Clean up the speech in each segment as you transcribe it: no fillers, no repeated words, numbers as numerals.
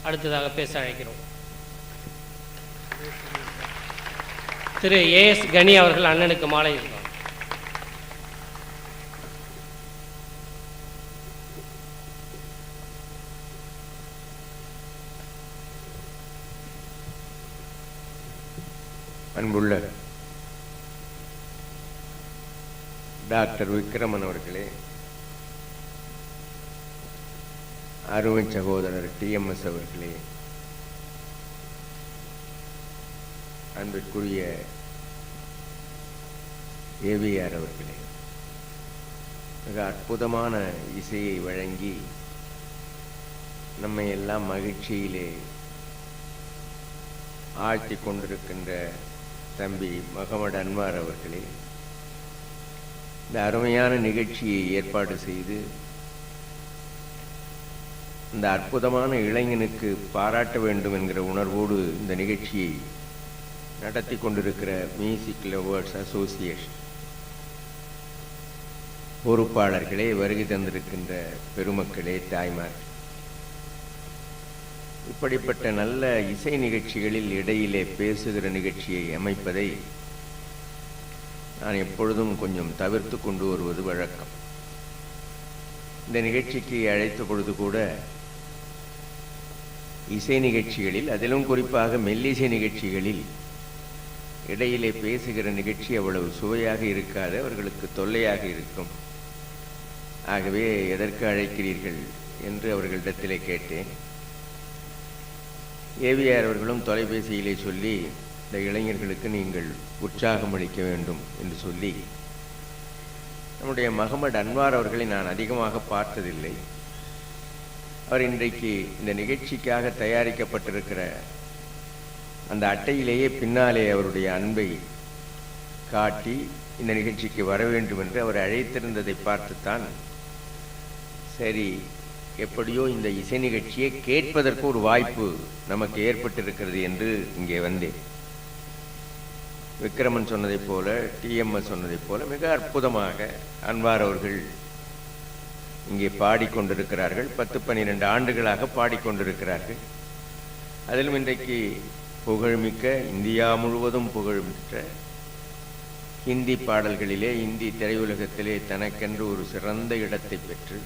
அடுத்ததாக பேச அழைக்கிறோம். திரு ஏஎஸ் கனி அவர்கள் அண்ணனுக்கு மாலை இருந்தார். அன்புள்ள டாக்டர் விக்ரமன் அவர்களே, அருமை சகோதரர் டிஎம்எஸ் அவர்களே, அன்பிற்குரிய ஏவிஆர் அவர்களே, மிக அற்புதமான இசையை வழங்கி நம்மை எல்லாம் மகிழ்ச்சியிலே ஆழ்த்தி கொண்டிருக்கின்ற தம்பி முகமது அன்வார் அவர்களே, இந்த அருமையான நிகழ்ச்சியை ஏற்பாடு செய்து இந்த அற்புதமான இளைஞனுக்கு பாராட்ட வேண்டும் என்கிற உணர்வோடு இந்த நிகழ்ச்சியை நடத்தி கொண்டிருக்கிற மியூசிக் லவர்ஸ் அசோசியேஷன் பொறுப்பாளர்களே, வருகை தந்திருக்கின்ற பெருமக்களே, தாய்மார், இப்படிப்பட்ட நல்ல இசை நிகழ்ச்சிகளில் இடையிலே பேசுகிற நிகழ்ச்சியை அமைப்பதை நான் எப்பொழுதும் கொஞ்சம் தவிர்த்து கொண்டு வருவது வழக்கம். இந்த நிகழ்ச்சிக்கு அழைத்த பொழுது கூட இசை நிகழ்ச்சிகளில், அதிலும் குறிப்பாக மெல்லிசை நிகழ்ச்சிகளில் இடையிலே பேசுகிற நிகழ்ச்சி அவ்வளவு சுவையாக இருக்காது, அவர்களுக்கு தொல்லையாக இருக்கும். ஆகவே எதற்கு அழைக்கிறீர்கள் என்று அவர்களிடத்திலே கேட்டேன். ஏவிஆர் அவர்களும் தொலைபேசியிலே சொல்லி, இந்த இளைஞர்களுக்கு நீங்கள் உற்சாகம் அளிக்க வேண்டும் என்று சொல்லி, நம்முடைய முகமது அன்வார் அவர்களை நான் அதிகமாக பார்த்ததில்லை. அவர் இன்றைக்கு இந்த நிகழ்ச்சிக்காக தயாரிக்கப்பட்டிருக்கிற அந்த அட்டையிலேயே பின்னாலே அவருடைய அன்பை காட்டி இந்த நிகழ்ச்சிக்கு வர வேண்டும் என்று அவர் அழைத்திருந்ததை பார்த்துத்தான், சரி, எப்படியோ இந்த இசை நிகழ்ச்சியை கேட்பதற்கு ஒரு வாய்ப்பு நமக்கு ஏற்பட்டிருக்கிறது என்று இங்கே வந்தேன். விக்ரமன் சொன்னதைப் போல, டிஎம்எஸ் சொன்னதைப் போல மிக அற்புதமாக அன்வார் அவர்கள் இங்கே பாடிக்கொண்டிருக்கிறார்கள். 10-12 ஆண்டுகளாக பாடிக்கொண்டிருக்கிறார்கள். அதிலும் இன்றைக்கு புகழ்மிக்க, இந்தியா முழுவதும் புகழ்மிக்க ஹிந்தி பாடல்களிலே, இந்தி திரையுலகத்திலே தனக்கென்று ஒரு சிறந்த இடத்தை பெற்று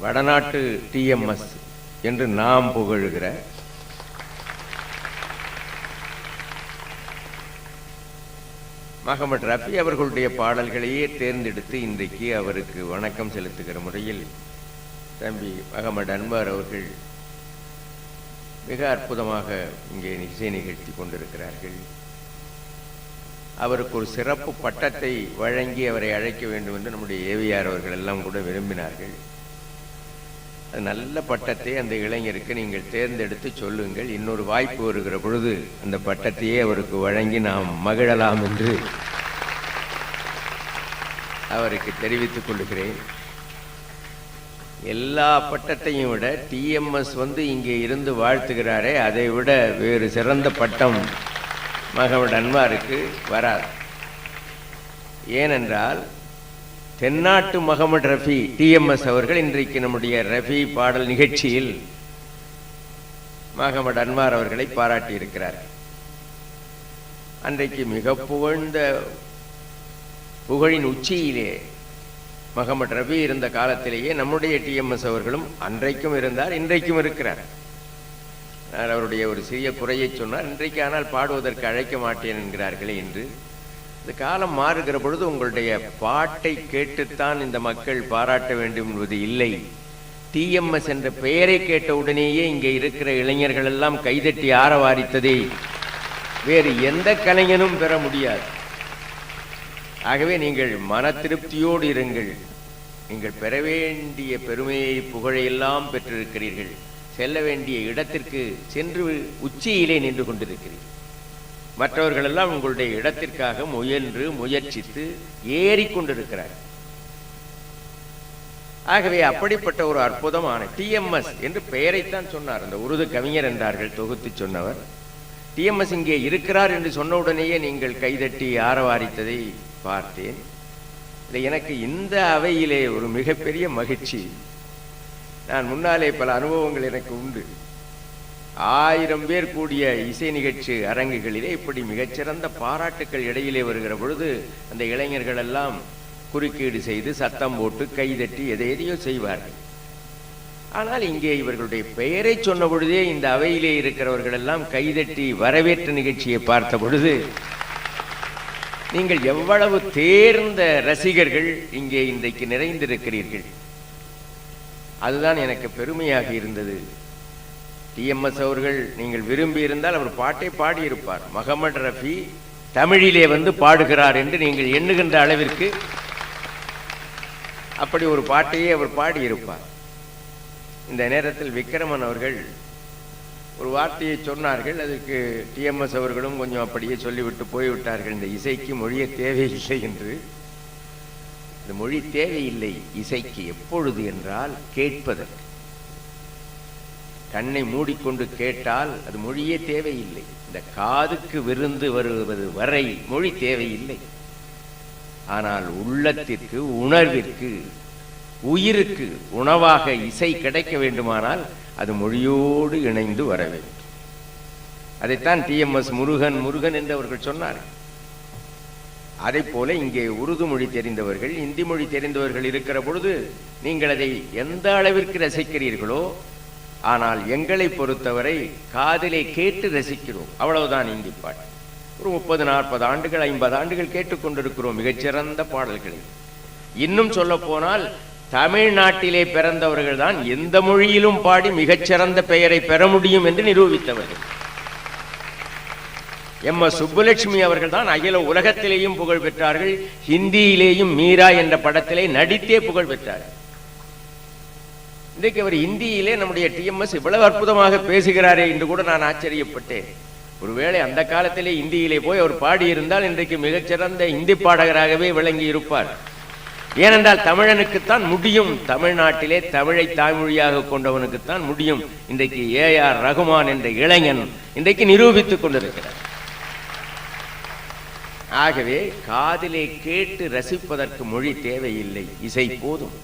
வடநாட்டு டிஎம்எஸ் என்று நாம் புகழுகிற முகமது ரஃபி அவர்களுடைய பாடல்களையே தேர்ந்தெடுத்து இன்றைக்கு அவருக்கு வணக்கம் செலுத்துகிற முறையில் தம்பி முகமது அன்வார் அவர்கள் மிக அற்புதமாக இங்கே இசை நிகழ்த்தி கொண்டிருக்கிறார்கள். அவருக்கு ஒரு சிறப்பு பட்டத்தை வழங்கி அவரை அழைக்க வேண்டும் என்று நம்முடைய ஏவிஆர் அவர்கள் எல்லாம் கூட விரும்பினார்கள். அது நல்ல பட்டத்தை அந்த இளைஞருக்கு நீங்கள் தேர்ந்தெடுத்து சொல்லுங்கள். இன்னொரு வாய்ப்பு வருகிற பொழுது அந்த பட்டத்தையே அவருக்கு வழங்கி நாம் மகிழலாம் என்று அவருக்கு தெரிவித்துக் கொள்கிறேன். எல்லா பட்டத்தையும் விட டிஎம்எஸ் இங்கே இருந்து வாழ்த்துகிறாரே, அதை விட வேறு சிறந்த பட்டம் முகமது அன்வாருக்கு வராது. ஏனென்றால் தென்னாட்டு முகமது ரஃபி டிஎம்எஸ் அவர்கள் இன்றைக்கு நம்முடைய ரஃபி பாடல் நிகழ்ச்சியில் முகமது அன்வார் அவர்களை பாராட்டியிருக்கிறார். அன்றைக்கு மிக புகழ்ந்த புகழின் உச்சியிலே முகமது ரஃபி இருந்த காலத்திலேயே நம்முடைய டிஎம்எஸ் அவர்களும் அன்றைக்கும் இருந்தார், இன்றைக்கும் இருக்கிறார். அவருடைய ஒரு சிறிய குறையை சொன்னார், இன்றைக்கு ஆனால் பாடுவதற்கு அழைக்க மாட்டேன் என்கிறார்களே என்று. இந்த காலம் மாறுகிற பொழுது உங்களுடைய பாட்டை கேட்டுத்தான் இந்த மக்கள் பாராட்ட வேண்டும் என்பது இல்லை. டிஎம்எஸ் என்ற பெயரை கேட்ட உடனேயே இங்கே இருக்கிற இளைஞர்கள் எல்லாம் கைதட்டி ஆரவாரித்ததை வேறு எந்த கலைஞனும் பெற முடியாது. ஆகவே நீங்கள் மன திருப்தியோடு இருங்கள். நீங்கள் பெற வேண்டிய பெருமையை, புகழையெல்லாம் பெற்றிருக்கிறீர்கள். செல்ல வேண்டிய இடத்திற்கு சென்று உச்சியிலே நின்று கொண்டிருக்கிறீர்கள். மற்றவர்கள் எல்லாம் உங்களுடைய இடத்திற்காக முயன்று முயற்சித்து ஏறிக்கொண்டிருக்கிறார். ஆகவே அப்படிப்பட்ட ஒரு அற்புதமான டிஎம்எஸ் என்று பெயரைத்தான் சொன்னார். அந்த உருது கவிஞர் என்றார்கள் தொகுத்து சொன்னவர். டிஎம்எஸ் இங்கே இருக்கிறார் என்று சொன்னவுடனேயே நீங்கள் கைதட்டி ஆரவாரித்ததை பார்த்தேன். எனக்கு இந்த அவையிலே ஒரு மிகப்பெரிய மகிழ்ச்சி. நான் முன்னாலே பல அனுபவங்கள் எனக்கு உண்டு. 1000 பேர் கூடிய இசை நிகழ்ச்சி அரங்குகளிலே இப்படி மிகச்சிறந்த பாராட்டுக்கள் இடையிலே வருகிற பொழுது அந்த இளைஞர்கள் எல்லாம் குறுக்கீடு செய்து சத்தம் போட்டு கைதட்டி எதையோ செய்வார்கள். ஆனால் இங்கே இவர்களுடைய பெயரை சொன்ன பொழுதே இந்த அவையிலே இருக்கிறவர்கள் எல்லாம் கைதட்டி வரவேற்ற நிகழ்ச்சியை பார்த்த பொழுது நீங்கள் எவ்வளவு தேர்ந்த ரசிகர்கள் இங்கே இன்றைக்கு நிறைந்திருக்கிறீர்கள். அதுதான் எனக்கு பெருமையாக இருந்தது. டிஎம்எஸ் அவர்கள் நீங்கள் விரும்பி இருந்தால் அவர் பாட்டை பாடியிருப்பார். முகமது ரஃபி தமிழிலே வந்து பாடுகிறார் என்று நீங்கள் எண்ணுகின்ற அளவிற்கு அப்படி ஒரு பாட்டையே அவர் பாடியிருப்பார். இந்த நேரத்தில் விக்கிரமன் அவர்கள் ஒரு வார்த்தையை சொன்னார்கள். அதுக்கு டிஎம்எஸ் அவர்களும் கொஞ்சம் அப்படியே சொல்லிவிட்டு போய்விட்டார்கள். இந்த இசைக்கு மொழியே தேவையில்லை என்று. இந்த மொழி தேவையில்லை இசைக்கு. எப்பொழுது என்றால் கேட்பதற்கு. கண்ணை மூடிக்கொண்டு கேட்டால் அது மொழியே தேவையில்லை. இந்த காதுக்கு விருந்து வருவது வரை மொழி தேவையில்லை. ஆனால் உள்ளத்திற்கு, உணர்விற்கு, உயிருக்கு உணவாக இசை கிடைக்க வேண்டுமானால் அது மொழியோடு இணைந்து வர வேண்டும். அதைத்தான் டிஎம்எஸ் முருகன் என்று அவர்கள் சொன்னார்கள். அதை போல இங்கே உருது மொழி தெரிந்தவர்கள், இந்தி மொழி தெரிந்தவர்கள் இருக்கிற பொழுது நீங்கள் அதை எந்த அளவிற்கு ரசிக்கிறீர்களோ, ஆனால் எங்களை பொறுத்தவரை காதிலே கேட்டு ரசிக்கிறோம். அவ்வளவுதான் இந்தி பாட்டு. ஒரு 30, 40 ஆண்டுகள், 50 ஆண்டுகள் கேட்டுக்கொண்டிருக்கிறோம் மிகச்சிறந்த பாடல்களை. இன்னும் சொல்ல போனால் தமிழ்நாட்டிலே பிறந்தவர்கள் தான் எந்த மொழியிலும் பாடி மிகச்சிறந்த பெயரை பெற முடியும் என்று நிரூபித்தவர்கள். எம்.எஸ். சுப்புலட்சுமி அவர்கள் தான் அகில உலகத்திலேயும் புகழ் பெற்றார்கள். ஹிந்தியிலேயும் மீரா என்ற படத்திலே நடித்தே புகழ் பெற்றார்கள். இன்றைக்கு அவர் ஹிந்தியிலே நம்முடைய டிஎம்எஸ் இவ்வளவு அற்புதமாக பேசுகிறாரே என்று கூட நான் ஆச்சரியப்பட்டேன். ஒருவேளை அந்த காலத்திலே இந்தியிலே போய் அவர் பாடியிருந்தால் இன்றைக்கு மிகச்சிறந்த இந்தி பாடகராகவே விளங்கி இருப்பார். ஏனென்றால் தமிழனுக்குத்தான் முடியும். தமிழ்நாட்டிலே தமிழை தாய்மொழியாக கொண்டவனுக்குத்தான் முடியும். இன்றைக்கு ஏ.ஆர். ரகுமான் என்ற இளைஞன் இன்றைக்கு நிரூபித்துக் கொண்டிருக்கிறார். ஆகவே காதிலே கேட்டு ரசிப்பதற்கு மொழி தேவையில்லை. இசை போதும்,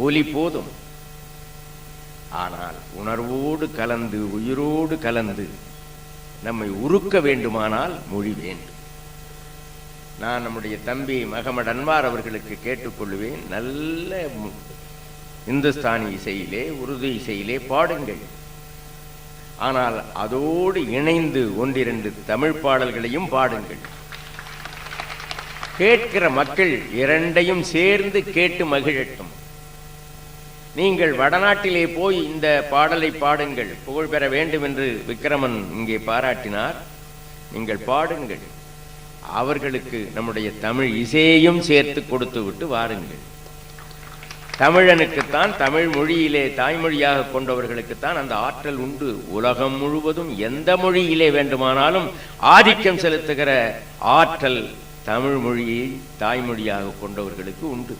ஒலி போதும். ஆனால் உணர்வோடு கலந்து, உயிரோடு கலந்து நம்மை உருக்க வேண்டுமானால் மொழி வேண்டும். நான் நம்முடைய தம்பி முகமது அன்வார் அவர்களுக்கு கேட்டுக்கொள்வேன், நல்ல இந்துஸ்தானி இசையிலே, உருது இசையிலே பாடுங்கள். ஆனால் அதோடு இணைந்து 1-2 தமிழ் பாடல்களையும் பாடுங்கள். கேட்கிற மக்கள் இரண்டையும் சேர்ந்து கேட்டு மகிழட்டும். நீங்கள் வடநாட்டிலே போய் இந்த பாடலை பாடுங்கள், புகழ் பெற வேண்டும் என்று விக்கிரமன் இங்கே பாராட்டினார். நீங்கள் பாடுங்கள். அவர்களுக்கு நம்முடைய தமிழ் இசையையும் சேர்த்து கொடுத்து விட்டு வாருங்கள். தமிழனுக்குத்தான், தமிழ் மொழியிலே தாய்மொழியாக கொண்டவர்களுக்குத்தான் அந்த ஆற்றல் உண்டு. உலகம் முழுவதும் எந்த மொழியிலே வேண்டுமானாலும் ஆதிக்கம் செலுத்துகிற ஆற்றல் தமிழ் மொழியை தாய்மொழியாக கொண்டவர்களுக்கு உண்டு.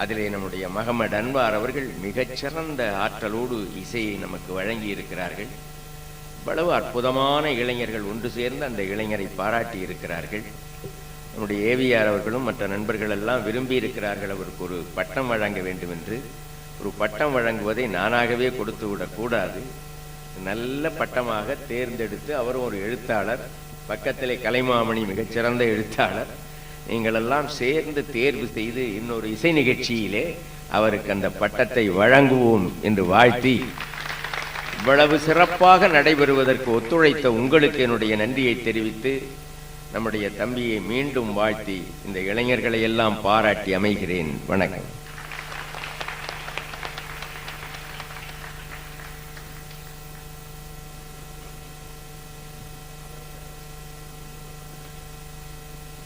அதிலே நம்முடைய முகமது அன்வார் அவர்கள் மிகச்சிறந்த ஆற்றலோடு இசையை நமக்கு வழங்கி இருக்கிறார்கள். இவ்வளவு அற்புதமான இளைஞர்கள் ஒன்று சேர்ந்து அந்த இளைஞரை பாராட்டி இருக்கிறார்கள். நம்முடைய ஏவிஆர் அவர்களும் மற்ற நண்பர்கள் எல்லாம் விரும்பி இருக்கிறார்கள் அவருக்கு ஒரு பட்டம் வழங்க வேண்டும் என்று. ஒரு பட்டம் வழங்குவதை நானாகவே கொடுத்து விடக்கூடாது. நல்ல பட்டமாக தேர்ந்தெடுத்து, அவரும் ஒரு எழுத்தாளர், பக்கத்திலே கலைமாமணி மிகச்சிறந்த எழுத்தாளர், நீங்களெல்லாம் சேர்ந்து தேர்வு செய்து இன்னொரு இசை நிகழ்ச்சியிலே அவருக்கு அந்த பட்டத்தை வழங்குவோம் என்று வாழ்த்தி, இவ்வளவு சிறப்பாக நடைபெறுவதற்கு ஒத்துழைத்த உங்களுக்கு என்னுடைய நன்றியை தெரிவித்து, நம்முடைய தம்பியை மீண்டும் வாழ்த்தி இந்த இளைஞர்களை எல்லாம் பாராட்டி அமைகிறேன். வணக்கம்.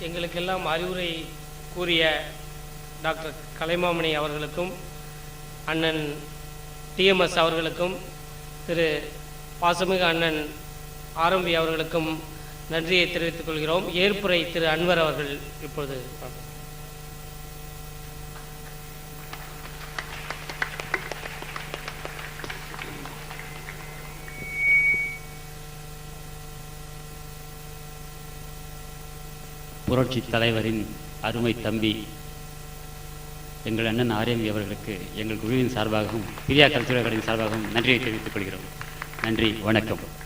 எங்களுக்கெல்லாம் அறிவுரை கூறிய டாக்டர் கலைமாமணி அவர்களுக்கும், அண்ணன் டிஎம்எஸ் அவர்களுக்கும், திரு பாசமிகு அண்ணன் ஆரம்பி அவர்களுக்கும் நன்றியை தெரிவித்துக் கொள்கிறோம். ஏற்புரை திரு அன்வர் அவர்கள் இப்பொழுது. புரட்சி தலைவரின் அருமை தம்பி எங்கள் அண்ணன் ஆர்எம்பி அவர்களுக்கு எங்கள் குழுவின் சார்பாகவும் பிரியா கல்ச்சுரல் அகாடமி சார்பாகவும் நன்றியை தெரிவித்துக் கொள்கிறோம். நன்றி, வணக்கம்.